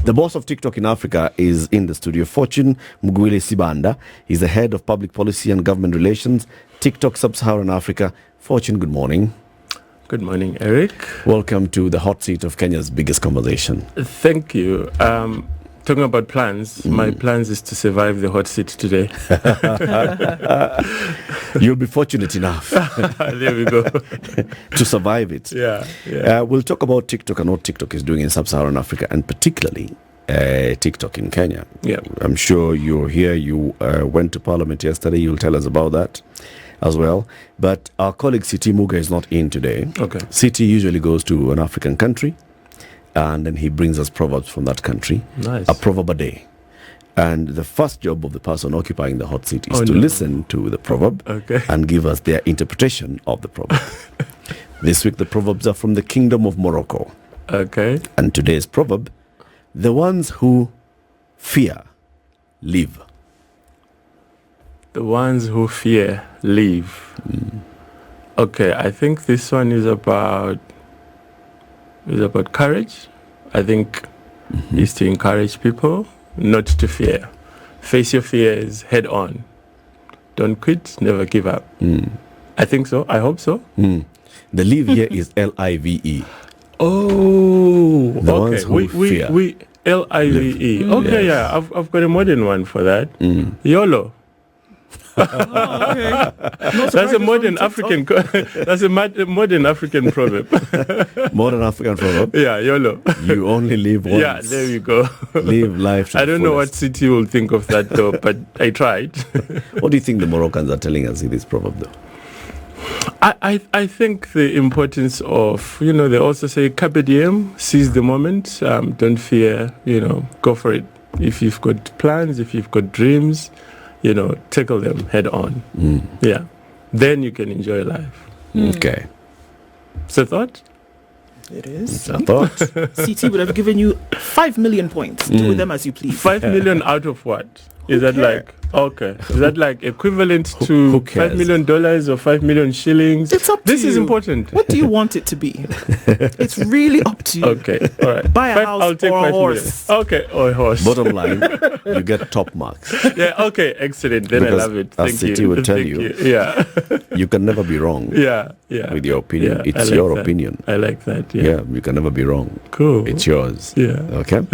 The boss of TikTok in Africa is in the studio. Fortune Mgwili Sibanda is the head of public policy and government relations, TikTok Sub-Saharan Africa. Fortune, good morning. Good morning, Eric. Welcome to the hot seat of Kenya's biggest conversation. Thank you. Talking about plans, my plans is to survive the hot seat today. You'll be fortunate enough. There we go. To survive it. Yeah. We'll talk about TikTok and what TikTok is doing in Sub-Saharan Africa, and particularly TikTok in Kenya. Yeah. I'm sure you're here. You went to Parliament yesterday. You'll tell us about that as well. But our colleague Siti Muga is not in today. Okay. Siti usually goes to an African country, and then he brings us proverbs from that country. Nice. A proverb a day. And the first job of the person occupying the hot seat is to listen to the proverb and give us their interpretation of the proverb. This week the proverbs are from the Kingdom of Morocco. Okay. And today's proverb: the ones who fear live. The ones who fear live. Okay, I think this one is about courage. I think is to encourage people not to fear. Face your fears head on. Don't quit, never give up. I think so. I hope so. The live here is L-I-V-E. Oh, the ones who fear. We L-I-V-E. Live. Okay, yeah, I've got a modern one for that. YOLO. That's a modern African. That's a modern African proverb. Modern African proverb. Yeah, YOLO. You only live once. Yeah, there you go. Live life. I don't know what city will think of that though, but I tried. What do you think the Moroccans are telling us in this proverb though? I think the importance of, they also say carpe diem, seize the moment, don't fear, go for it. If you've got plans, if you've got dreams, tackle them head on. Yeah. Then you can enjoy life. Okay. It's a thought? It is. It's a thought. CT would have given you 5 million points. Do with them as you please. 5 million out of what? Is that like equivalent to $5 million or 5 million shillings? It's up to you. This is important. What do you want it to be? It's really up to you. Okay, all right. Buy a house I'll take or a 5 horse. million. Okay, or a horse. Bottom line, you get top marks. Yeah, okay, excellent. Then Because I love it. as Thank City you. will tell Thank you. Yeah. You can never be wrong. Yeah. With your opinion. Yeah, It's I like your that. opinion. I like that. Yeah, you can never be wrong. Cool. It's yours. Yeah. Okay.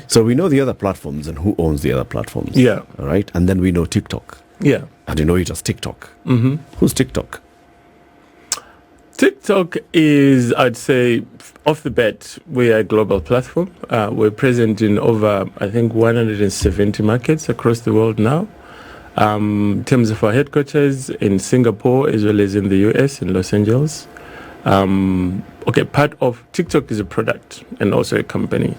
So we know the other platforms and who owns the other platforms. Yeah. All right. And then we know TikTok. Yeah. And you know it as TikTok. Who's TikTok? TikTok is, I'd say, off the bat, we are a global platform. We're present in over, I think, 170 markets across the world now. In terms of our headquarters in Singapore as well as in the US, in Los Angeles. Part of TikTok is a product and also a company.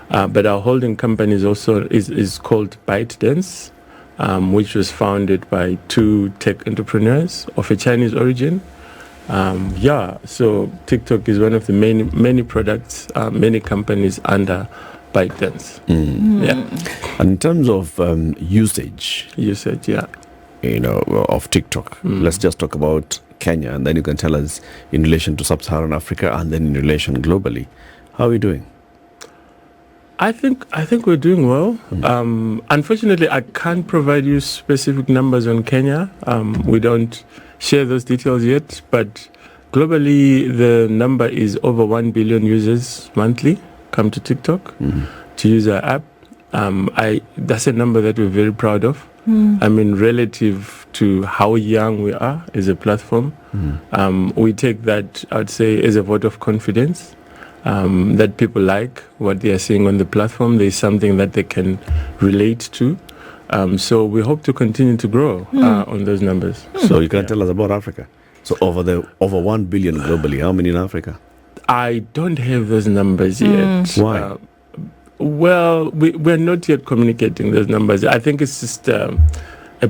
But our holding company is also is called ByteDance, which was founded by 2 tech entrepreneurs of a Chinese origin. So TikTok is one of the many products, many companies under ByteDance. Yeah. And in terms of usage, yeah. Of TikTok, let's just talk about Kenya, and then you can tell us in relation to Sub-Saharan Africa and then in relation globally. How are we doing? I think we're doing well. Unfortunately, I can't provide you specific numbers on Kenya. We don't share those details yet, but globally the number is over 1 billion users monthly come to TikTok to use our app. That's a number that we're very proud of. I mean, relative to how young we are as a platform, we take that, I'd say, as a vote of confidence. That people like what they are seeing on the platform. There's something that they can relate to. So we hope to continue to grow on those numbers. So you can tell us about Africa. So over 1 billion globally, how many in Africa? I don't have those numbers yet. Why? We're not yet communicating those numbers. I think it's just a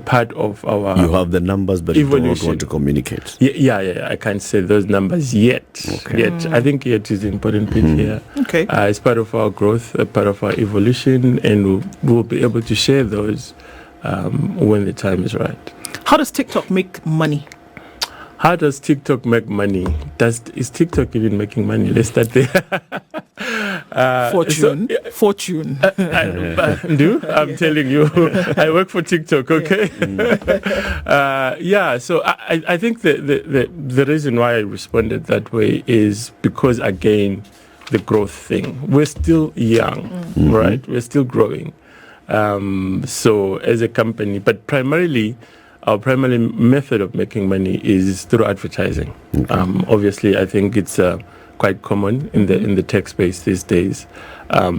part of our... You have the numbers, but evolution. You don't want to communicate. Yeah. I can't say those numbers yet. Okay. I think yet is the important bit here. Okay. It's part of our growth, a part of our evolution, and we'll be able to share those when the time is right. How does TikTok make money? How does TikTok make money? Is TikTok even making money? Let's start there. Fortune. I'm telling you, I work for TikTok, okay? So I think the reason why I responded that way is because, again, the growth thing. We're still young, right? We're still growing. So as a company, but primarily, our primary method of making money is through advertising. Okay. Obviously, I think it's quite common in the tech space these days.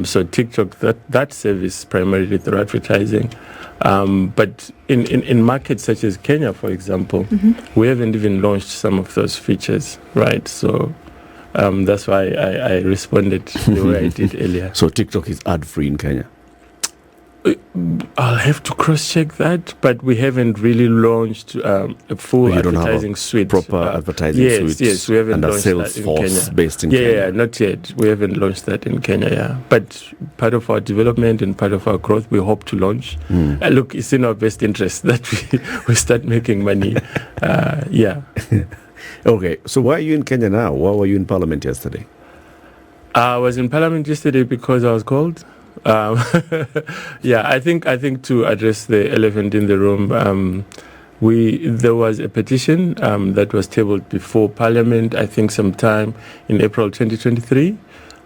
So TikTok, that service primarily through advertising. But in markets such as Kenya, for example, we haven't even launched some of those features, right? So that's why I responded the way I did earlier. So TikTok is ad-free in Kenya? I'll have to cross-check that, but we haven't really launched a full advertising suite. Proper advertising suite. Yes, we haven't and launched a sales that in force Kenya. Based in Kenya. Yeah, not yet. We haven't launched that in Kenya. Yeah, but part of our development and part of our growth, we hope to launch. Look, it's in our best interest that we start making money. Okay, so why are you in Kenya now? Why were you in Parliament yesterday? I was in Parliament yesterday because I was called. I think to address the elephant in the room, there was a petition that was tabled before Parliament, I think sometime in April 2023.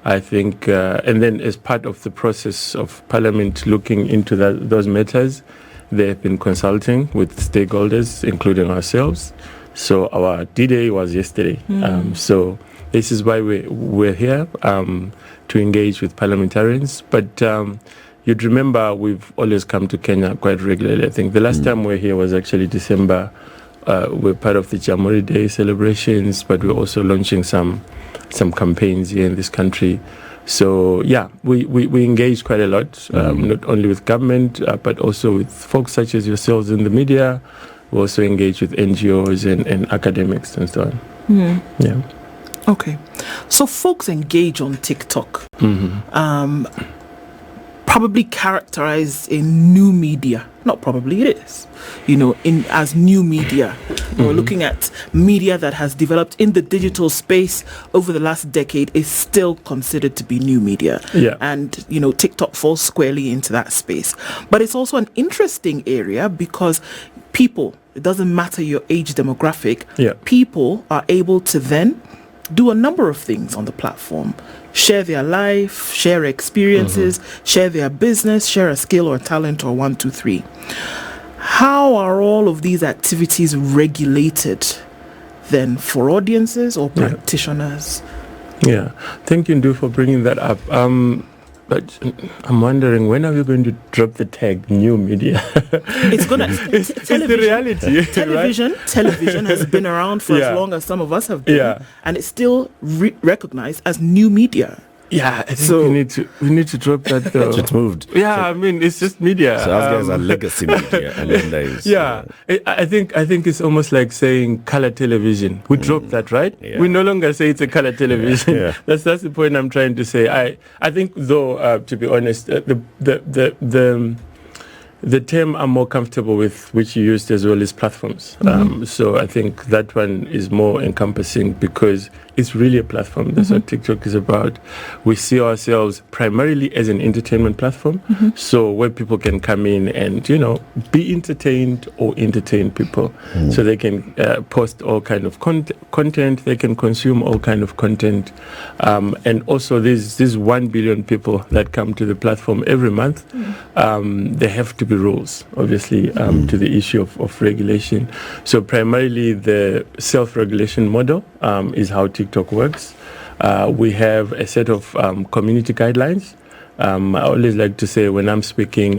I think, and then as part of the process of Parliament looking into those matters, they have been consulting with stakeholders, including ourselves. So our D-Day was yesterday. So this is why we're here, to engage with parliamentarians. But you'd remember we've always come to Kenya quite regularly. I think the last time we were here was actually December. We're part of the Jamhuri Day celebrations, but we're also launching some campaigns here in this country. So we engage quite a lot, not only with government, but also with folks such as yourselves in the media. We also engage with NGOs and academics and so on. Yeah. Okay. So folks engage on TikTok. Probably characterized in new media. Not probably, it is. As new media. We're looking at media that has developed in the digital space over the last decade is still considered to be new media. Yeah. And, TikTok falls squarely into that space. But it's also an interesting area because people, it doesn't matter your age demographic, people are able to then do a number of things on the platform. Share their life, share experiences, share their business, share a skill or talent or 1, 2, 3. How are all of these activities regulated then for audiences or practitioners? Yeah, thank you, Ndu, for bringing that up. But I'm wondering, when are we going to drop the tag new media? It's going to... It's the reality. Television has been around for as long as some of us have been. And it's still recognized as new media. Yeah, I think we need to drop that though. It's moved. Yeah, I mean, it's just media. So us guys are legacy media, and then there is. I think it's almost like saying color television. We dropped that, right? Yeah. We no longer say it's a color television. Yeah. That's the point I'm trying to say. I think though, to be honest, the term I'm more comfortable with, which you used as well, is platforms. So I think that one is more encompassing because it's really a platform. That's what TikTok is about. We see ourselves primarily as an entertainment platform. So where people can come in and, be entertained or entertain people. So they can post all kind of content. They can consume all kind of content. And also there's 1 billion people that come to the platform every month. There have to be rules, obviously, to the issue of regulation. So primarily the self-regulation model is how TikTok works. We have a set of community guidelines. I always like to say when I'm speaking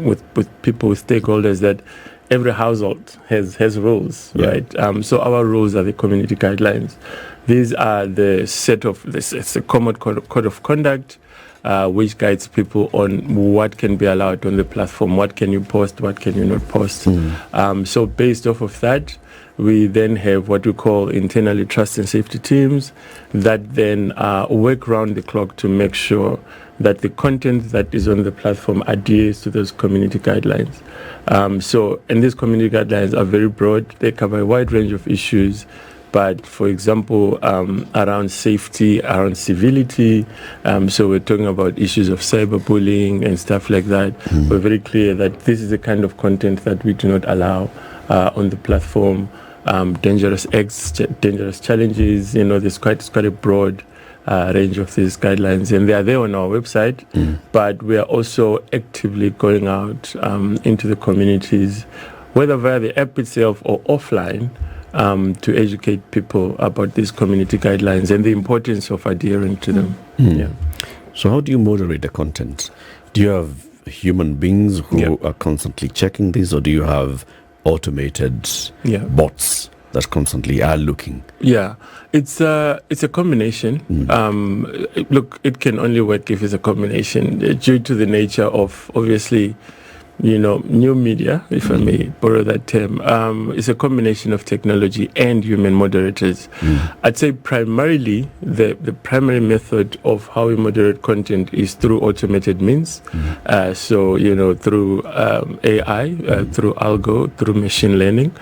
with people, with stakeholders, that every household has rules, right? So our rules are the community guidelines. These are the set of it's a common code of conduct. which guides people on what can be allowed on the platform, what can you post, what can you not post. So based off of that, we then have what we call internally trust and safety teams that then work round the clock to make sure that the content that is on the platform adheres to those community guidelines. And these community guidelines are very broad. They cover a wide range of issues. But, for example, around safety, around civility, so we're talking about issues of cyberbullying and stuff like that. We're very clear that this is the kind of content that we do not allow on the platform. Dangerous acts, dangerous challenges, there's quite a broad range of these guidelines, and they are there on our website. But we are also actively going out into the communities, whether via the app itself or offline, to educate people about these community guidelines and the importance of adhering to them. Yeah. So how do you moderate the content? Do you have human beings who are constantly checking this, or do you have automated bots that constantly are looking? Yeah, it's a combination. Look, it can only work if it's a combination due to the nature of, obviously, new media, if I may borrow that term. It's a combination of technology and human moderators. I'd say primarily the primary method of how we moderate content is through automated means. So, through AI, through algo, through machine learning.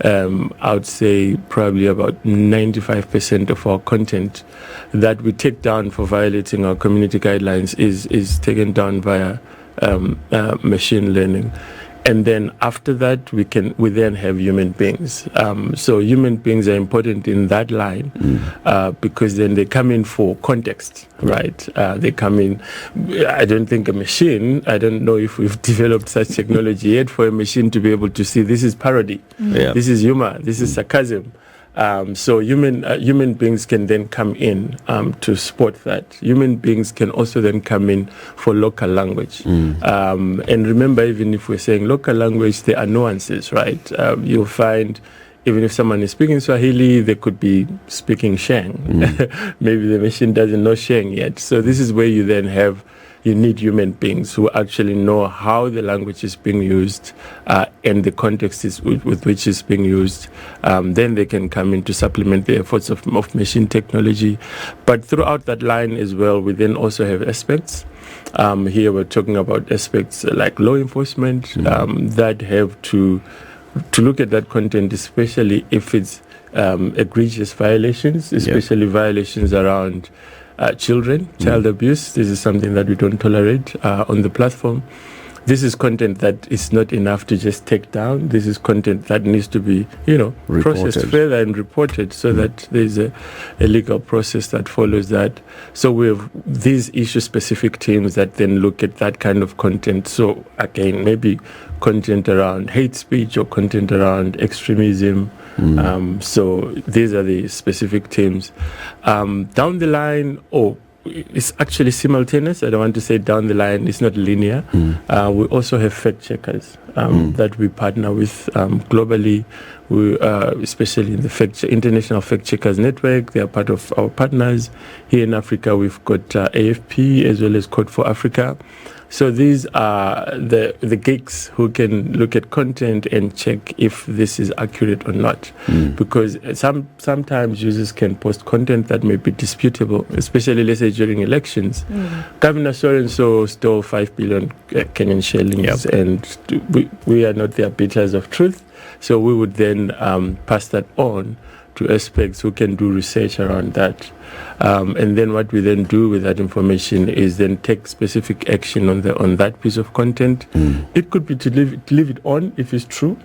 I would say probably about 95% of our content that we take down for violating our community guidelines is taken down via machine learning. And then after that, we then have human beings. So human beings are important in that line because then they come in for context, right? They come in. I don't think a machine, I don't know if we've developed such technology yet for a machine to be able to see this is parody, this is humor, this is sarcasm. So human beings can then come in to spot that. Human beings can also then come in for local language. And remember, even if we're saying local language, there are nuances, right? You'll find even if someone is speaking Swahili, they could be speaking Sheng. Maybe the machine doesn't know Sheng yet. So this is where you need human beings who actually know how the language is being used and the context with which it's being used. Then they can come in to supplement the efforts of machine technology. But throughout that line as well, we then also have aspects. Here we're talking about aspects like law enforcement that have to look at that content, especially if it's egregious violations, especially violations around children, child abuse. This is something that we don't tolerate on the platform. This is content that is not enough to just take down. This is content that needs to be, processed further and reported so that there's a legal process that follows that. So we have these issue-specific teams that then look at that kind of content. So again, maybe content around hate speech or content around extremism. So these are the specific teams. Down the line, it's actually simultaneous. I don't want to say down the line. It's not linear. We also have fact checkers that we partner with globally. We, especially in the International Fact Checkers Network, they are part of our partners. Here in Africa, we've got AFP as well as Code for Africa. So these are the geeks who can look at content and check if this is accurate or not. Because sometimes users can post content that may be disputable, especially, let's say, during elections. Governor so-and-so stole 5 billion Kenyan shillings, and we are not the arbiters of truth. So we would then pass that on to experts who can do research around that. And then what we then do with that information is then take specific action on that piece of content. It could be to leave it on if it's true,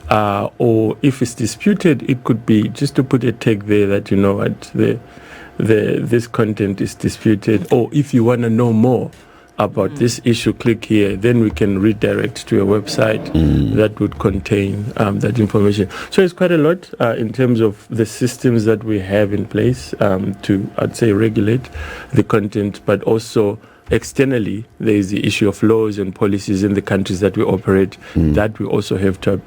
or if it's disputed, it could be just to put a tag there that, this content is disputed, or if you want to know more about this issue, click here. Then we can redirect to a website that would contain that information. So it's quite a lot in terms of the systems that we have in place to, I'd say, regulate the content, but also externally, there is the issue of laws and policies in the countries that we operate that we also have to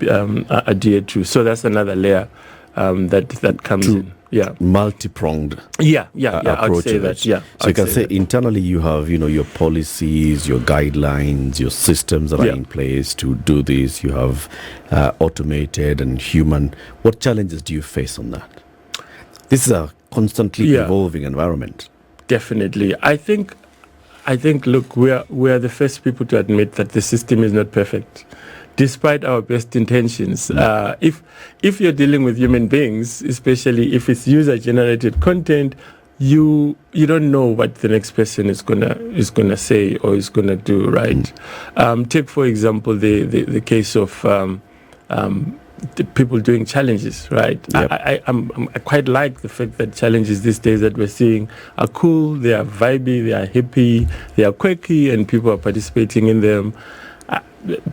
adhere to. So that's another layer that comes in. Yeah, multi-pronged. Yeah. I would say that. Yeah. So you can say internally you have, your policies, your guidelines, your systems that are in place to do this. You have automated and human. What challenges do you face on that? This is a constantly evolving environment. Definitely. I think. Look, we are the first people to admit that the system is not perfect. Despite our best intentions, if you're dealing with human beings, especially if it's user-generated content, you don't know what the next person is gonna say or is gonna do, right? Take for example the case of the people doing challenges, right? Yep. I quite like the fact that challenges these days that we're seeing are cool, they are vibey, they are hippie, they are quirky, and people are participating in them.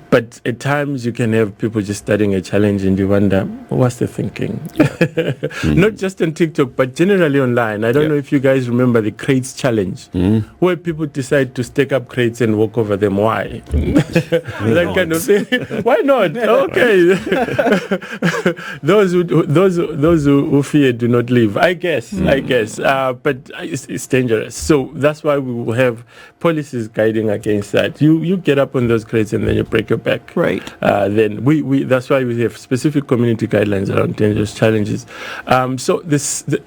But at times you can have people just starting a challenge and you wonder, what's the thinking? Not just on TikTok, but generally online. I don't know if you guys remember the crates challenge, where people decide to stack up crates and walk over them. Why? That kind of thing. Why not? Okay. Those who fear do not live. I guess. But it's dangerous. So that's why we will have policies guiding against that. You get up on those crates and then you break your back. Right. Then we that's why we have specific community guidelines around dangerous challenges. So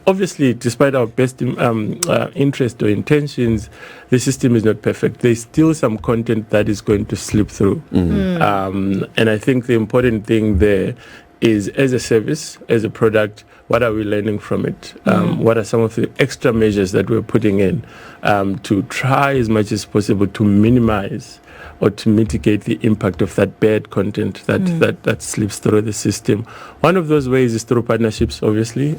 obviously, despite our best interest or intentions, the system is not perfect. There's still some content that is going to slip through. And I think the important thing there is, as a service, as a product, what are we learning from it? What are some of the extra measures that we're putting in to try as much as possible to minimize or to mitigate the impact of that bad content that slips through the system? One of those ways is through partnerships, obviously.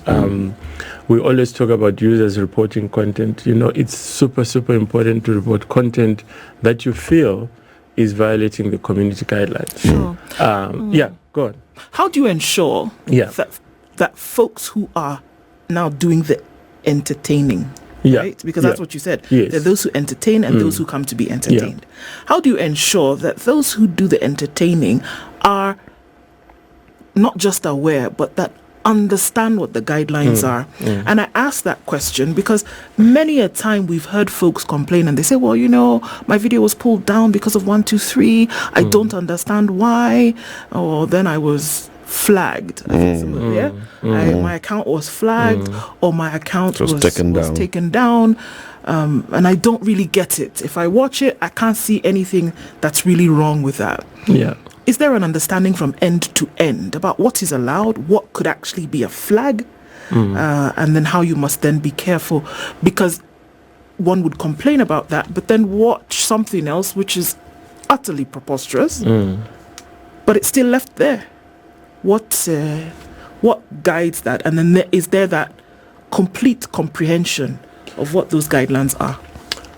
We always talk about users reporting content. It's super, super important to report content that you feel is violating the community guidelines. Sure. Yeah, go on. How do you ensure that folks who are now doing the entertaining, right? Because that's what you said. Yes. There are those who entertain and those who come to be entertained. How do you ensure that those who do the entertaining are not just aware, but that understand what the guidelines are? And I ask that question because many a time we've heard folks complain and they say, well, my video was pulled down because of 1, 2, 3. I don't understand why. Or then I was flagged. My account was flagged or my account was taken down. And I don't really get it. If I watch it, I can't see anything that's really wrong with that. Yeah. Is there an understanding from end to end about what is allowed, what could actually be a flag, and then how you must then be careful? Because one would complain about that, but then watch something else which is utterly preposterous, but it's still left there. What guides that? And then is there that complete comprehension of what those guidelines are?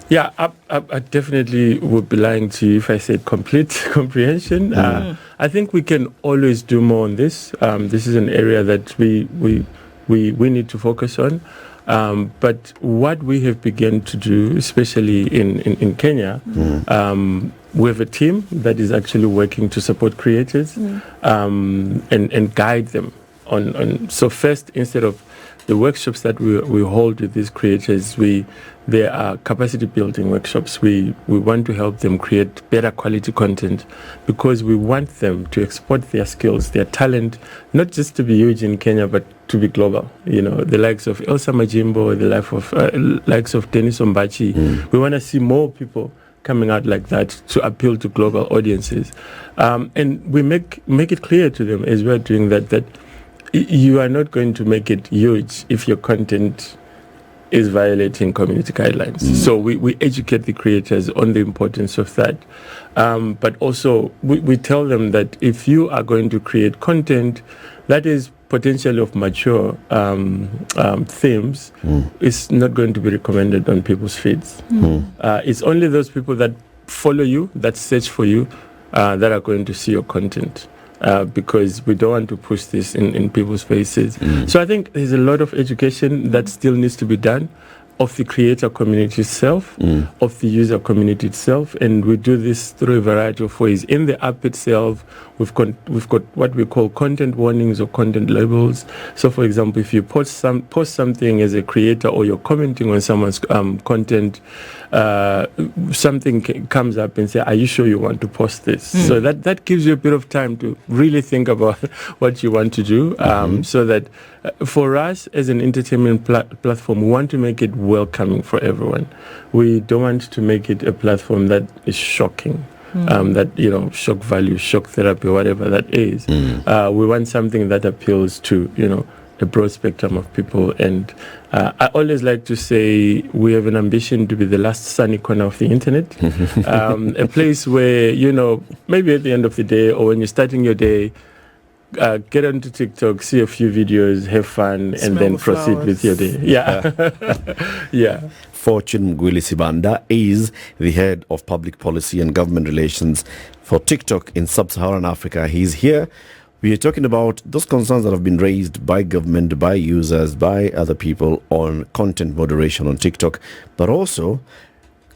Yeah, I definitely would be lying to you if I said complete comprehension. I think we can always do more on this. This is an area that we need to focus on. But what we have begun to do, especially in Kenya, we have a team that is actually working to support creators and guide them on. So first, instead of the workshops that we hold with these creators, there are capacity building workshops. We want to help them create better quality content because we want them to export their skills, their talent, not just to be huge in Kenya, but to be global. The likes of Elsa Majimbo, the likes of Dennis Ombachi. We want to see more people coming out like that to appeal to global audiences. And we make it clear to them as we're doing that you are not going to make it huge if your content is violating community guidelines. So we educate the creators on the importance of that. But also we tell them that if you are going to create content that is potentially of mature themes, it's not going to be recommended on people's feeds. It's only those people that follow you, that search for you, that are going to see your content. Because we don't want to push this in people's faces. So I think there's a lot of education that still needs to be done. of the creator community itself, of the user community itself, and we do this through a variety of ways. In the app itself, we've got what we call content warnings or content labels. So, for example, if you post something as a creator or you're commenting on someone's content, something comes up and say, "Are you sure you want to post this?" So that gives you a bit of time to really think about what you want to do. So that for us as an entertainment platform, we want to make it welcoming for everyone. We don't want to make it a platform that is shocking. That, shock value, shock therapy, whatever that is. We want something that appeals to, a broad spectrum of people. And I always like to say we have an ambition to be the last sunny corner of the internet. A place where, maybe at the end of the day or when you're starting your day, get onto TikTok, see a few videos, have fun, and then proceed with your day. Yeah. Yeah. Fortune Mgwili Sibanda is the head of public policy and government relations for TikTok in sub-Saharan Africa. He's here. We are talking about those concerns that have been raised by government, by users, by other people on content moderation on TikTok, but also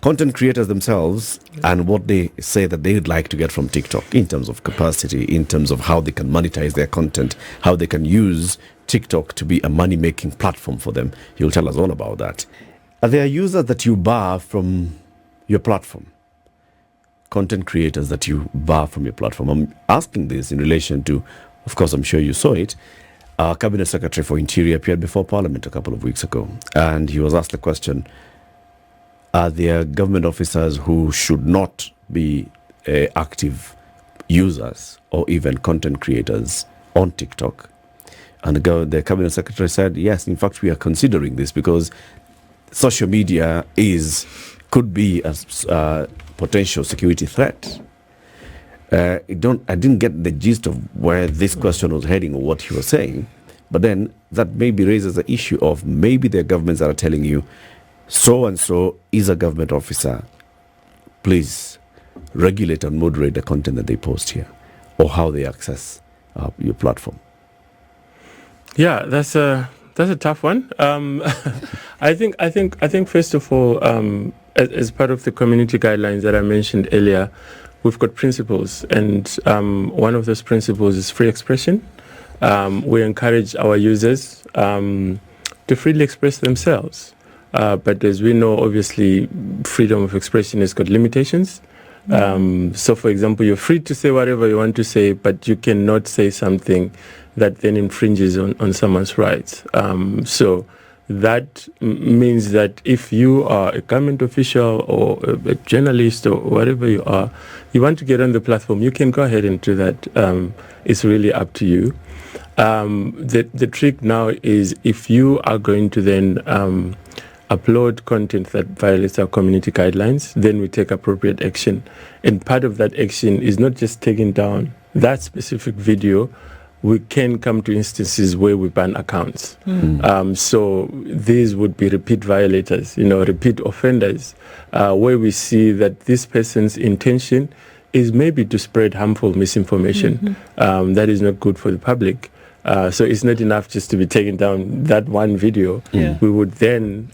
content creators themselves and what they say that they would like to get from TikTok in terms of capacity, in terms of how they can monetize their content, how they can use TikTok to be a money-making platform for them. He'll tell us all about that. Are there users that you bar from your platform? Content creators that you bar from your platform? I'm asking this in relation to, of course, I'm sure you saw it, our Cabinet Secretary for Interior appeared before Parliament a couple of weeks ago, and he was asked the question, are there government officers who should not be active users or even content creators on TikTok? And the Cabinet Secretary said, yes, in fact, we are considering this because social media could be a potential security threat. I didn't get the gist of where this question was heading or what he was saying, but then that maybe raises the issue of maybe there are governments that are telling you, so and so is a government officer, please regulate and moderate the content that they post here or how they access your platform. Yeah, that's a tough one. I think first of all, as part of the community guidelines that I mentioned earlier, we've got principles, and one of those principles is free expression. We encourage our users to freely express themselves. But as we know, obviously, freedom of expression has got limitations. So, for example, you're free to say whatever you want to say, but you cannot say something that then infringes on someone's rights. So that means that if you are a government official or a journalist or whatever you are, you want to get on the platform, you can go ahead and do that. It's really up to you. The trick now is if you are going to then upload content that violates our community guidelines, then we take appropriate action. And part of that action is not just taking down that specific video. We can come to instances where we ban accounts. So these would be repeat violators, repeat offenders, where we see that this person's intention is maybe to spread harmful misinformation that is not good for the public. So it's not enough just to be taking down that one video. We would then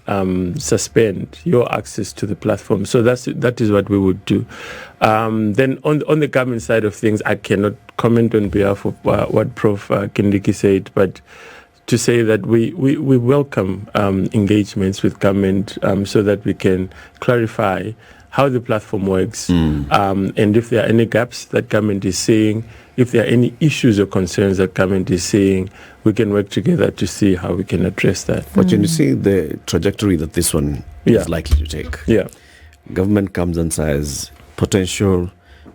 suspend your access to the platform. So that is what we would do. Then on the government side of things, I cannot comment on behalf of what Prof. Kindiki said, but to say that we welcome engagements with government so that we can clarify how the platform works, and if there are any gaps that government is seeing, if there are any issues or concerns that government is seeing, we can work together to see how we can address that. But you see the trajectory that this one is likely to take. Yeah. Government comes and says, potential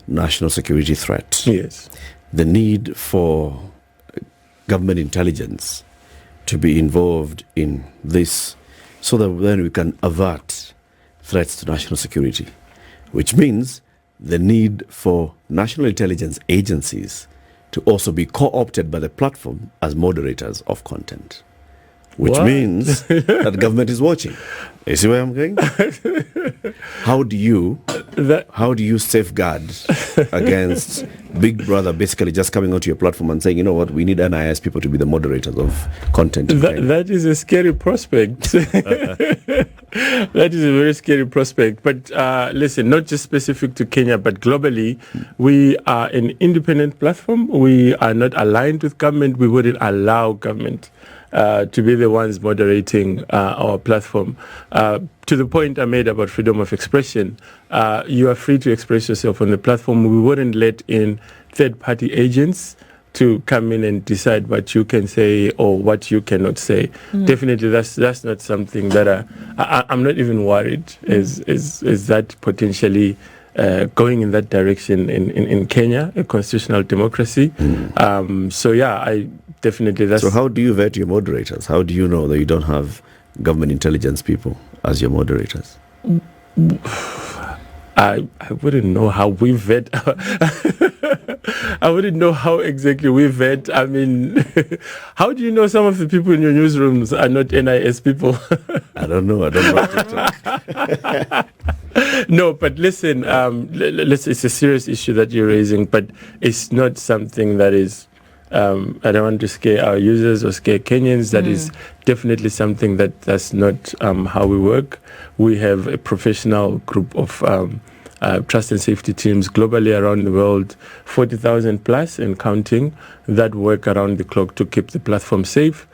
national security threat. Yes. The need for government intelligence to be involved in this so that then we can avert threats to national security, which means the need for national intelligence agencies to also be co-opted by the platform as moderators of content. which means that government is watching. You see where I'm going? How do you safeguard against Big Brother basically just coming onto your platform and saying, you know what, we need NIS people to be the moderators of content? That is a scary prospect. That is a very scary prospect. But listen, not just specific to Kenya, but globally, we are an independent platform. We are not aligned with government. We wouldn't allow government to be the ones moderating our platform. To the point I made about freedom of expression, you are free to express yourself on the platform. We wouldn't let in third-party agents to come in and decide what you can say or what you cannot say. Definitely, that's not something that I'm not even worried. Is that potentially going in that direction in Kenya, a constitutional democracy? So yeah, I definitely. So how do you vet your moderators? How do you know that you don't have government intelligence people as your moderators? I wouldn't know how we vet. I wouldn't know how exactly we vet. I mean, how do you know some of the people in your newsrooms are not NIS people? I don't know. I don't know TikTok. No, but listen, it's a serious issue that you're raising, but it's not something that is, I don't want to scare our users or scare Kenyans. That is definitely something that's not how we work. We have a professional group of trust and safety teams globally around the world, 40,000 plus and counting, that work around the clock to keep the platform safe.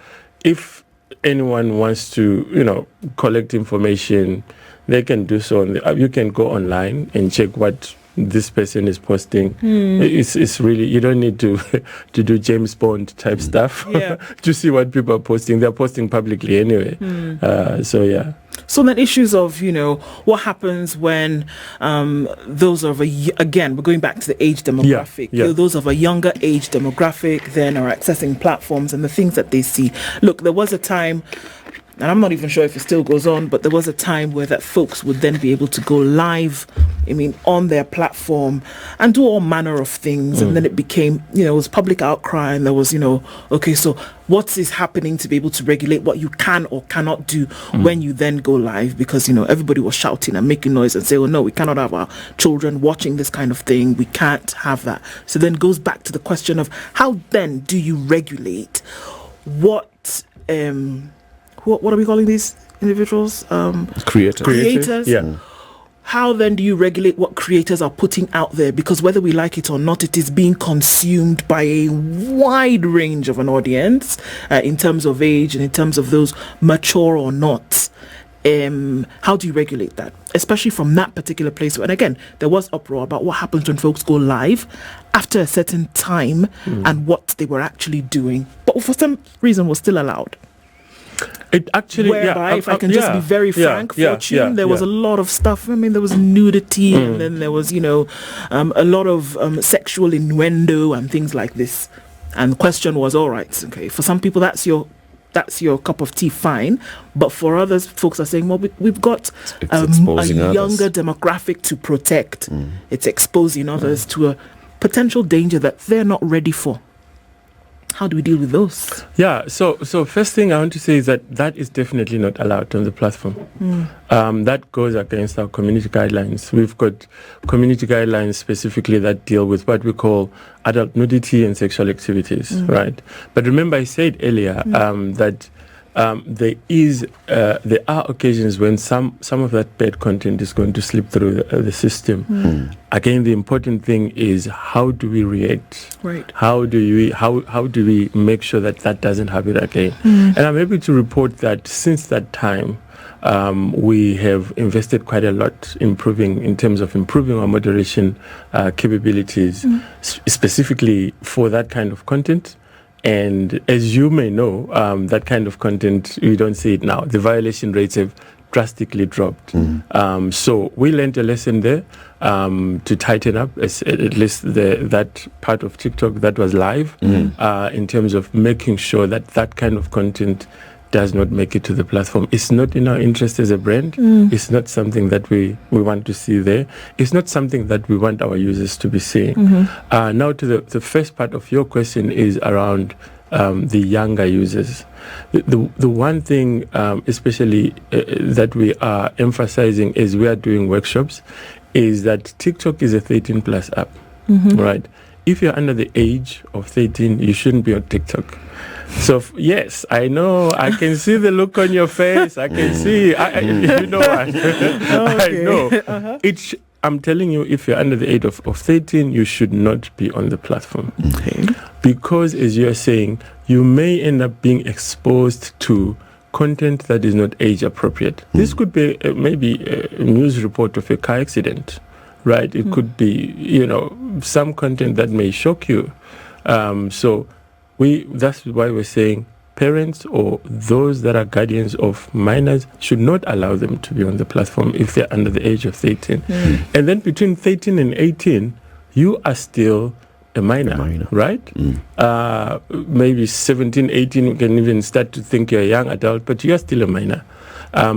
If anyone wants to, collect information, they can do so. You can go online and check what this person is posting. It's really, you don't need to do James Bond type stuff to see what people are posting. They're posting publicly anyway. So yeah. So then issues of, what happens when those of again, we're going back to the age demographic. Those of a younger age demographic then are accessing platforms and the things that they see. Look, there was a time, and I'm not even sure if it still goes on, but there was a time where that folks would then be able to go live, on their platform and do all manner of things. And then it became, it was public outcry, and there was, okay, so what is happening to be able to regulate what you can or cannot do when you then go live? Because, everybody was shouting and making noise and say, oh no, we cannot have our children watching this kind of thing. We can't have that. So then it goes back to the question of how then do you regulate what are we calling these individuals? Creators. Yeah. How then do you regulate what creators are putting out there? Because whether we like it or not, it is being consumed by a wide range of an audience in terms of age and in terms of those mature or not. How do you regulate that? Especially from that particular place. And again, there was uproar about what happens when folks go live after a certain time and what they were actually doing. But for some reason was still allowed. It actually, whereby, if I can just be very frank, Fortune, there was a lot of stuff. There was nudity, and then there was, a lot of sexual innuendo and things like this. And the question was, all right, okay, for some people that's your cup of tea, fine. But for others, folks are saying, well, we've got a younger demographic to protect. It's exposing others to a potential danger that they're not ready for. How do we deal with those? Yeah, so first thing I want to say is that is definitely not allowed on the platform. That goes against our community guidelines. We've got community guidelines specifically that deal with what we call adult nudity and sexual activities, right? But remember I said earlier that there are occasions when some of that bad content is going to slip through the system. Again, the important thing is how do we react? Right. How do we make sure that doesn't happen again? And I'm happy to report that since that time, we have invested quite a lot in terms of improving our moderation capabilities, specifically for that kind of content. And as you may know, that kind of content, you don't see it now. The violation rates have drastically dropped. So we learned a lesson there to tighten up, at least that part of TikTok that was live, in terms of making sure that kind of content does not make it to the platform. It's not in our interest as a brand. It's not something that we want to see there. It's not something that we want our users to be seeing. Now to the first part of your question is around the younger users. The one thing, especially that we are emphasizing as we are doing workshops, is that TikTok is a 13 plus app, right? If you're under the age of 13, you shouldn't be on TikTok. So yes, I know. I can see the look on your face. I can see. You know what? I know. I'm telling you, if you're under the age of 13, you should not be on the platform. Okay. Because, as you are saying, you may end up being exposed to content that is not age appropriate. This could be maybe a news report of a car accident, right? It could be, some content that may shock you. So that's why we're saying parents or those that are guardians of minors should not allow them to be on the platform if they're under the age of 13. And then between 13 and 18, you are still a minor. Right? Maybe 17, 18, you can even start to think you're a young adult, but you are still a minor.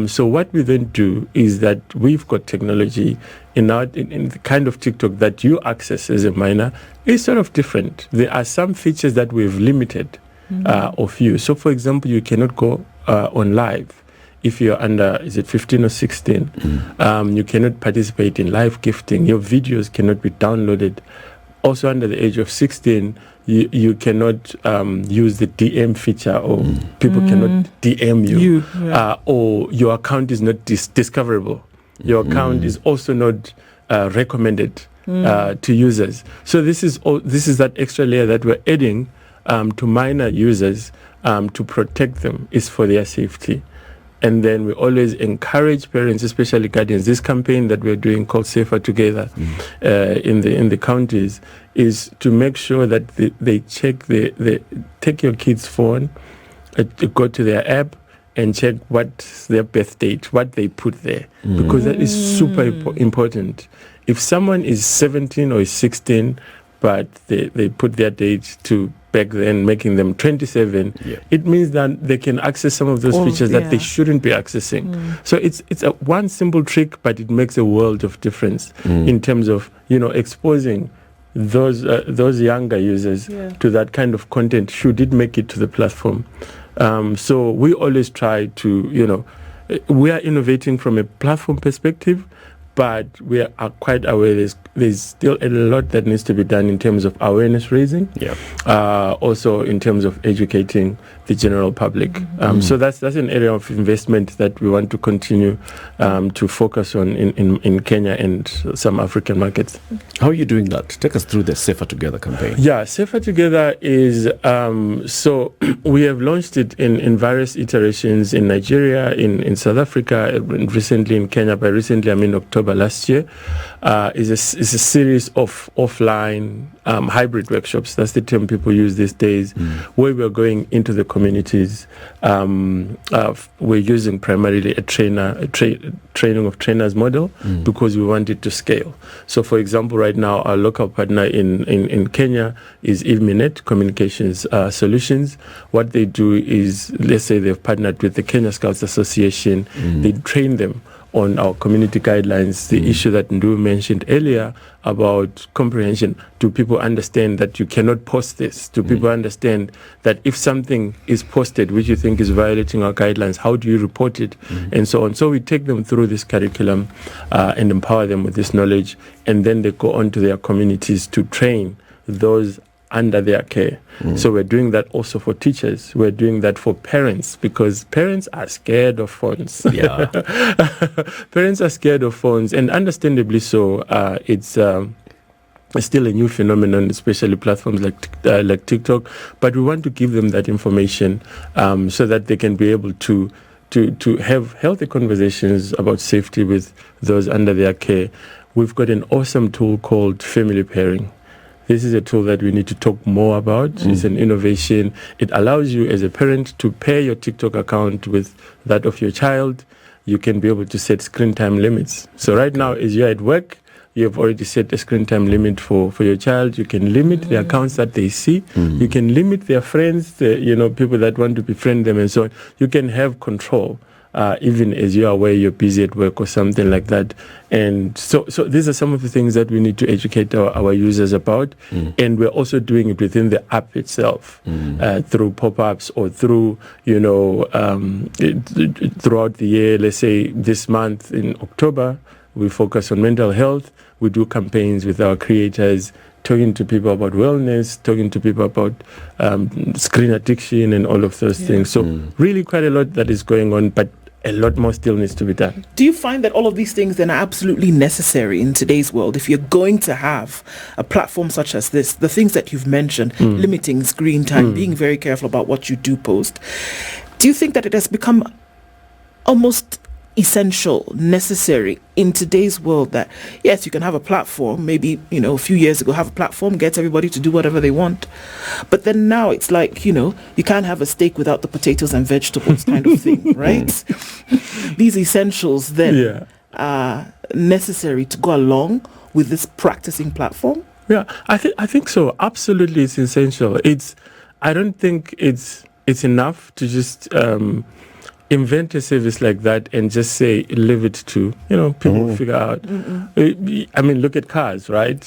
So what we then do is that we've got technology in the kind of TikTok that you access as a minor is sort of different. There are some features that we've limited of you. So, for example, you cannot go on live if you're under, 15 or 16. You cannot participate in live gifting. Your videos cannot be downloaded. Also, under the age of 16, you cannot use the DM feature, or people cannot DM you. Or your account is not discoverable. Your account is also not recommended to users. So this is that extra layer that we're adding to minor users to protect them, is for their safety. And then we always encourage parents, especially guardians. This campaign that we're doing called Safer Together in the counties is to make sure that they check they take your kid's phone, go to their app and check what's their birth date, what they put there, because that is super important. If someone is 17 or is 16, but they put their date to back then, making them 27, it means that they can access some of those features that they shouldn't be accessing. So it's a one simple trick, but it makes a world of difference in terms of exposing those younger users to that kind of content, should it make it to the platform. So we always try to, we are innovating from a platform perspective, but we are quite aware there's still a lot that needs to be done in terms of awareness raising, also in terms of educating the general public. So that's an area of investment that we want to continue to focus on in Kenya and some African markets. How are you doing that? Take us through the Safer Together campaign. Yeah, Safer Together is, so we have launched it in various iterations in Nigeria, in South Africa, and recently in Kenya. By recently, I mean October last year. Is a series of offline hybrid workshops. That's the term people use these days, where we're going into the communities. We're using primarily a training of trainers model because we want it to scale. So, for example, right now our local partner in Kenya is Evminet Communications Solutions. What they do is, let's say they've partnered with the Kenya Scouts Association. They train them on our community guidelines, the issue that Ndu mentioned earlier about comprehension. Do people understand that you cannot post this? Do people understand that if something is posted which you think is violating our guidelines, how do you report it? And so on. So we take them through this curriculum and empower them with this knowledge, and then they go on to their communities to train those under their care. So we're doing that also for teachers. We're doing that for parents, because parents are scared of phones. Parents are scared of phones, and understandably so. It's still a new phenomenon, especially platforms like TikTok. But we want to give them that information so that they can be able to have healthy conversations about safety with those under their care. We've got an awesome tool called Family Pairing. This is a tool that we need to talk more about. It's an innovation. It allows you as a parent to pair your TikTok account with that of your child. You can be able to set screen time limits. So right now, as you're at work, you have already set a screen time limit for your child. You can limit the accounts that they see. You can limit their friends, people that want to befriend them and so on. You can have control even as you are aware you're busy at work or something like that. And so these are some of the things that we need to educate our users about. And we're also doing it within the app itself, through pop-ups or through, throughout the year. Let's say this month in October, we focus on mental health. We do campaigns with our creators, talking to people about wellness, talking to people about screen addiction and all of those things. So really quite a lot that is going on, but a lot more still needs to be done. Do you find that all of these things then are absolutely necessary in today's world? If you're going to have a platform such as this, the things that you've mentioned, limiting screen time, being very careful about what you do post, do you think that it has become almost essential, necessary in today's world that, yes, you can have a platform, maybe, a few years ago, have a platform, get everybody to do whatever they want. But then now it's like, you can't have a steak without the potatoes and vegetables kind of thing, right? These essentials then are necessary to go along with this practicing platform? Yeah, I think so. Absolutely, it's essential. I don't think it's enough to just invent a service like that and just say leave it to people figure out. I mean, look at cars, right?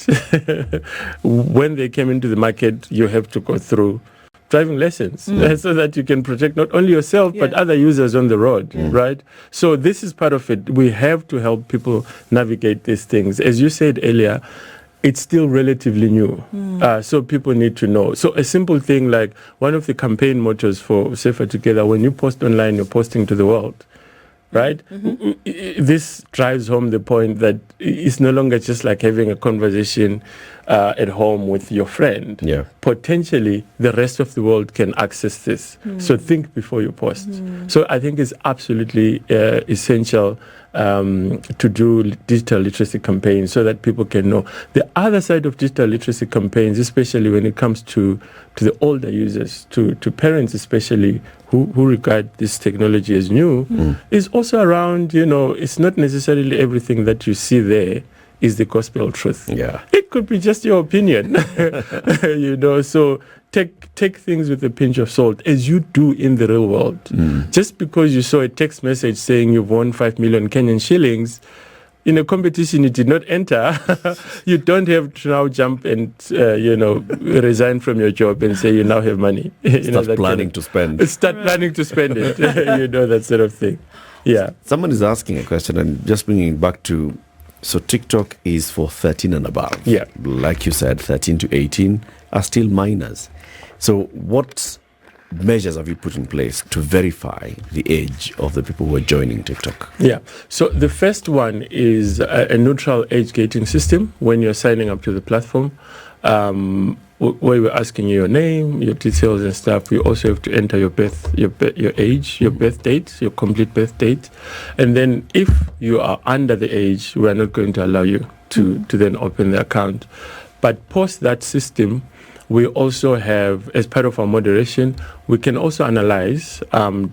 When they came into the market, you have to go through driving lessons so that you can protect not only yourself but other users on the road, right? So this is part of it. We have to help people navigate these things. As you said earlier, it's still relatively new, so people need to know. So a simple thing like one of the campaign mottos for Safer Together, when you post online, you're posting to the world, right? This drives home the point that it's no longer just like having a conversation at home with your friend. Yeah. Potentially, the rest of the world can access this. So think before you post. So I think it's absolutely essential to do digital literacy campaigns so that people can know. The other side of digital literacy campaigns, especially when it comes to the older users, to parents especially, who regard this technology as new, is also around, it's not necessarily everything that you see there is the gospel truth. Yeah. It could be just your opinion, so take things with a pinch of salt, as you do in the real world. Just because you saw a text message saying you've won 5 million Kenyan shillings, in a competition you did not enter, you don't have to now jump and, resign from your job and say you now have money. Start planning to spend. Start planning to spend it, that sort of thing. Yeah. Someone is asking a question and just bringing it back to, so TikTok is for 13 and above. Yeah. Like you said, 13 to 18 are still minors. So what measures have you put in place to verify the age of the people who are joining TikTok? Yeah. So the first one is a neutral age gating system when you're signing up to the platform, where we're asking you your name, your details and stuff. We also have to enter your age, your birth date, your complete birth date. And then if you are under the age, we are not going to allow you to then open the account. But post that system, we also have, as part of our moderation, we can also analyze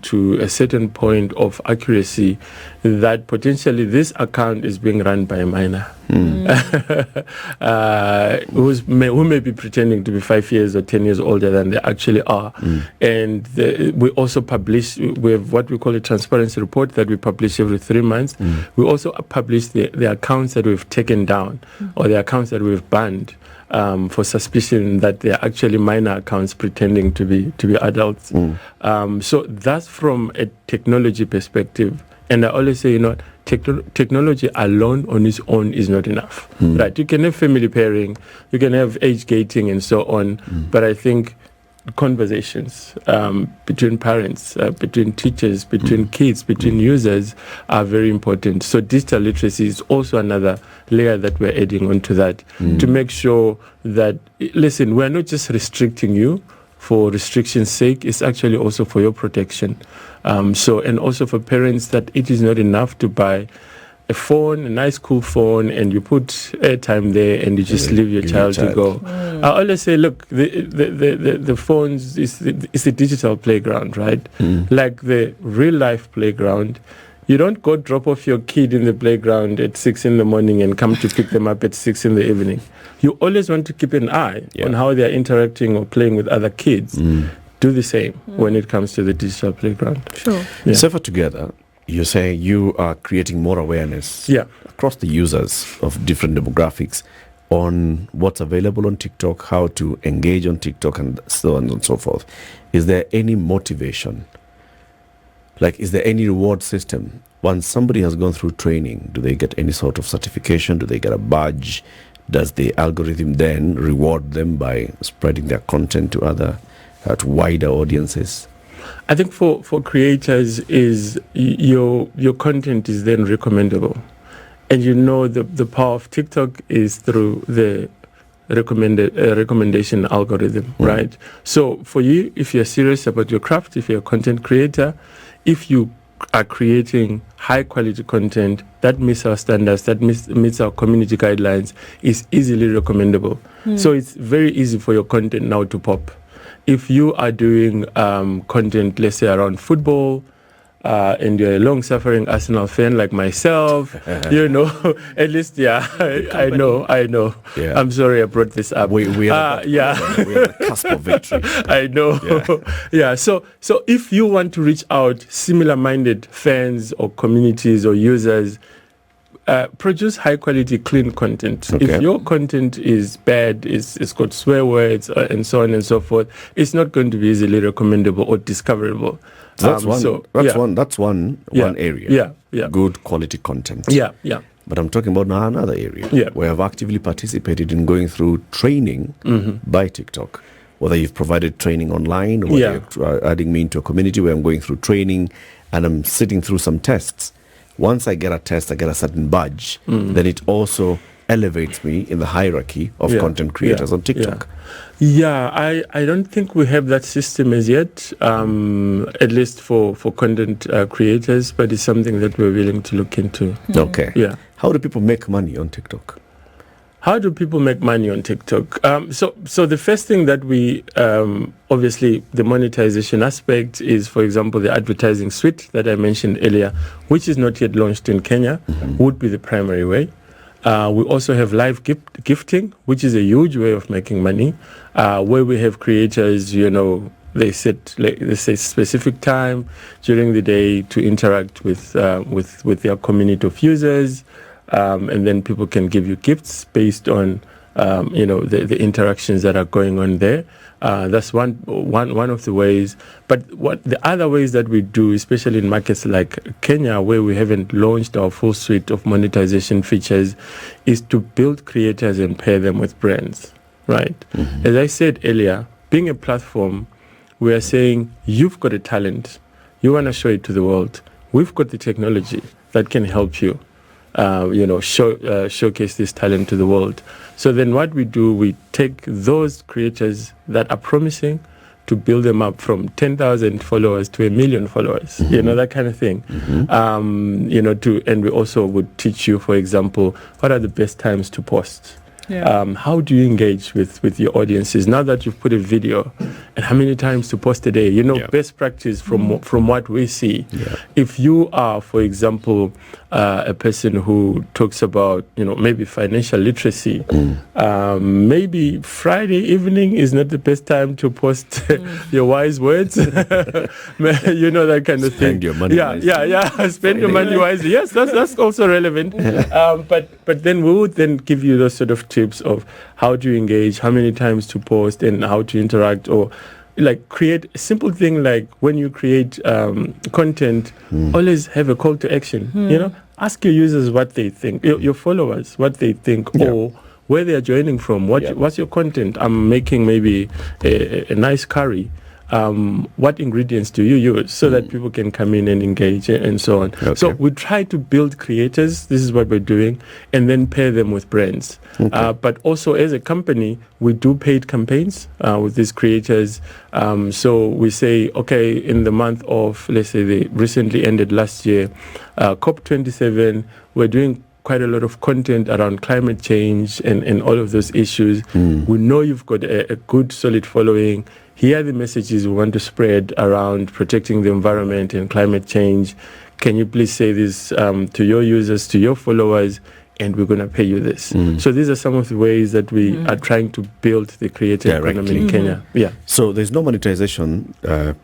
to a certain point of accuracy that potentially this account is being run by a minor who may be pretending to be 5 years or 10 years older than they actually are. And we also publish, we have what we call a transparency report that we publish every 3 months. We also publish the accounts that we've taken down or the accounts that we've banned for suspicion that they are actually minor accounts pretending to be adults. So that's from a technology perspective. And I always say, technology alone on its own is not enough. Right? You can have family pairing, you can have age gating and so on, but I think conversations between parents, between teachers, between kids, between users are very important. So digital literacy is also another layer that we're adding onto that to make sure that, listen, we're not just restricting you for restriction's sake, it's actually also for your protection. And also for parents, that it is not enough to buy a phone, a nice cool phone, and you put airtime there and you just leave your child to go. I always say, look, the phones is the digital playground, right? Like the real life playground. You don't go drop off your kid in the playground at 6 a.m. and come to pick them up at 6 p.m. You always want to keep an eye on how they are interacting or playing with other kids. Do the same when it comes to the digital playground. Sure. Yeah. Safer Together you say you are creating more awareness across the users of different demographics on what's available on TikTok, how to engage on TikTok, and so on and so forth. Is there any motivation? Like, is there any reward system? Once somebody has gone through training, do they get any sort of certification? Do they get a badge? Does the algorithm then reward them by spreading their content to to wider audiences? I think for creators is your content is then recommendable. And the power of TikTok is through the recommendation algorithm, right? So for you, if you're serious about your craft, if you're a content creator, if you are creating high quality content that meets our standards, that meets our community guidelines, is easily recommendable. So it's very easy for your content now to pop. If you are doing content, let's say around football, and you're a long-suffering Arsenal fan like myself, at least, I know. Yeah. I'm sorry I brought this up. We are the cusp of victory. I know. Yeah. So if you want to reach out similar-minded fans or communities or users, produce high-quality, clean content. Okay. If your content is bad, it's got swear words and so on and so forth, it's not going to be easily recommendable or discoverable. That's one area. Yeah. Good quality content. Yeah. But I'm talking about now another area where I've actively participated in going through training by TikTok. Whether you've provided training online or whether you're adding me into a community where I'm going through training and I'm sitting through some tests. Once I get a test, I get a certain badge, then it also elevates me in the hierarchy of content creators on TikTok. Yeah, I don't think we have that system as yet, at least for content creators, but it's something that we're willing to look into. Okay. Yeah. How do people make money on TikTok? How do people make money on TikTok? So the first thing that we, obviously, the monetization aspect is, for example, the advertising suite that I mentioned earlier, which is not yet launched in Kenya, would be the primary way. We also have live gifting, which is a huge way of making money, where we have creators, they say specific time during the day to interact with their community of users, and then people can give you gifts based on the interactions that are going on there. That's one of the ways. But what the other ways that we do, especially in markets like Kenya, where we haven't launched our full suite of monetization features, is to build creators and pair them with brands, right? As I said earlier, being a platform, we are saying, you've got a talent. You want to show it to the world. We've got the technology that can help you. Showcase this talent to the world. So then what we do, we take those creators that are promising to build them up from 10,000 followers to 1 million followers, that kind of thing. And we also would teach you, for example, what are the best times to post? How do you engage with your audiences now that you've put a video, and how many times to post a day? Best practice from what we see. If you are, for example, a person who talks about maybe financial literacy, maybe Friday evening is not the best time to post your wise words. That kind of thing. Spend your money wisely. Spend your money wisely. Yes, that's also relevant. But then we would then give you those sort of tips of how to engage, how many times to post, and how to interact, or like create a simple thing like when you create content, always have a call to action. Ask your users what they think, your followers what they think, or where they are joining from. What's your content? I'm making maybe a nice curry. What ingredients do you use so that people can come in and engage and so on. Okay. So we try to build creators. This is what we're doing, and then pair them with brands. But also as a company, we do paid campaigns with these creators. So we say, okay, in the month of, let's say, the recently ended last year, COP27, we're doing quite a lot of content around climate change and all of those issues. We know you've got a good, solid following. Here are the messages we want to spread around protecting the environment and climate change. Can you please say this to your users, to your followers, and we're going to pay you this. So these are some of the ways that we are trying to build the creative economy in Kenya. Yeah. So there's no monetization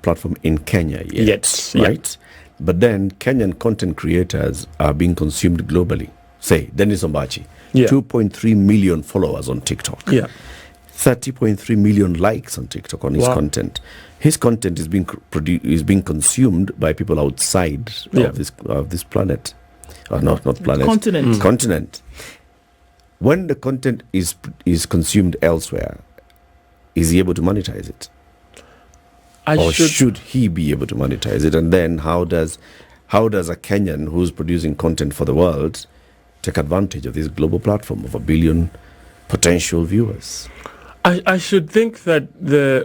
platform in Kenya yet, right? But then Kenyan content creators are being consumed globally. Say, Dennis Ombachi, 2.3 million followers on TikTok. 30.3 million likes on TikTok on his content. His content is being consumed by people outside of this planet. Or not planet. Continent. When the content is consumed elsewhere, is he able to monetize it? Should he be able to monetize it? And then how does a Kenyan who's producing content for the world take advantage of this global platform of 1 billion potential viewers? I should think that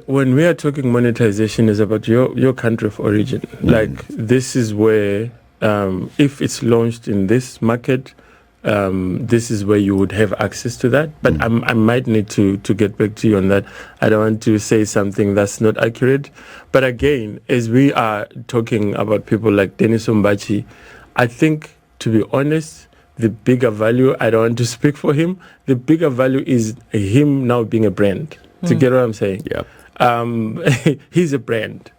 when we are talking monetization is about your country of origin. Like, this is where, if it's launched in this market, this is where you would have access to that. But I might need to get back to you on that. I don't want to say something that's not accurate. But again, as we are talking about people like Dennis Ombachi, I think, to be honest, the bigger value, I don't want to speak for him, the bigger value is him now being a brand. Do you get what I'm saying? Yeah. He's a brand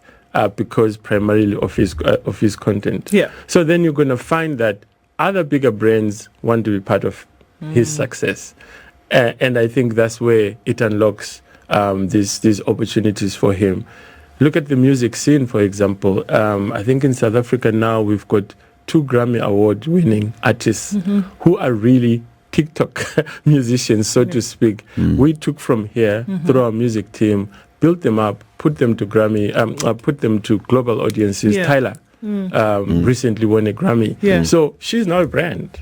because primarily of his content. Yeah. So then you're going to find that other bigger brands want to be part of his success. And I think that's where it unlocks these opportunities for him. Look at the music scene, for example. I think in South Africa now we've got 2 Grammy Award winning artists who are really TikTok musicians, so to speak. We took from here through our music team, built them up, put them to put them to global audiences. Tyler recently won a Grammy. So she's now a brand.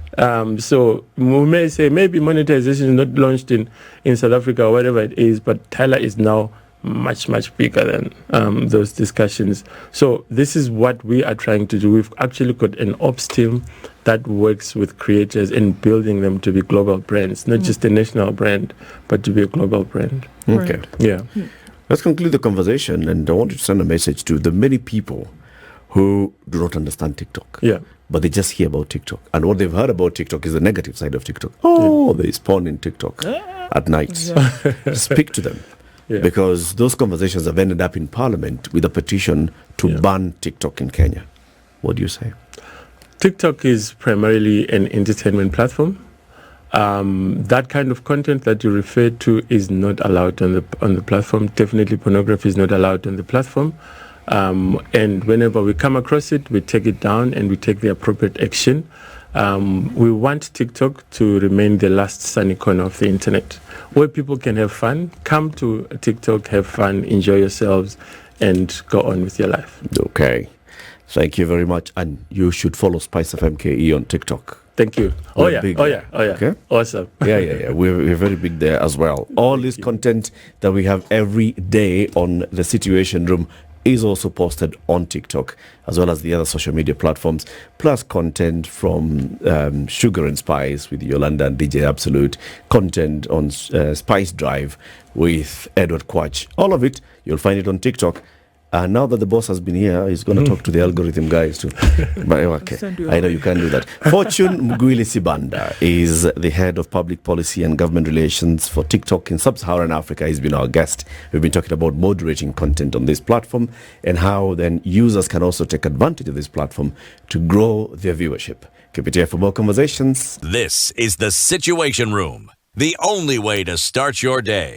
So we may say maybe monetization is not launched in South Africa or whatever it is, but Tyler is now much bigger than those discussions. So this is what we are trying to do. We've actually got an ops team that works with creators and building them to be global brands, not just a national brand, but to be a global brand. Okay. Yeah. Let's conclude the conversation, and I want you to send a message to the many people who do not understand TikTok. But they just hear about TikTok. And what they've heard about TikTok is the negative side of TikTok. They spawn in TikTok at night. Speak to them. Because those conversations have ended up in Parliament with a petition to ban TikTok in Kenya. What do you say? TikTok is primarily an entertainment platform. That kind of content that you referred to is not allowed on the platform. Definitely pornography is not allowed on the platform. And whenever we come across it, we take it down and we take the appropriate action. We want TikTok to remain the last sunny corner of the internet, where people can have fun. Come to TikTok, have fun, enjoy yourselves, and go on with your life. Okay. Thank you very much. And you should follow Spice FM KE on TikTok. Thank you. Oh yeah. Okay? Awesome. Yeah. We're very big there as well. All this content that we have every day on the Situation Room is also posted on TikTok, as well as the other social media platforms, plus content from Sugar and Spice with Yolanda and DJ Absolute, content on Spice Drive with Edward Quach. All of it, you'll find it on TikTok. And now that the boss has been here, he's going to talk to the algorithm guys too. But okay, I know you can do that. Fortune Mgwili Sibanda is the head of public policy and government relations for TikTok in sub-Saharan Africa. He's been our guest. We've been talking about moderating content on this platform and how then users can also take advantage of this platform to grow their viewership. Keep it here for more conversations. This is the Situation Room, the only way to start your day.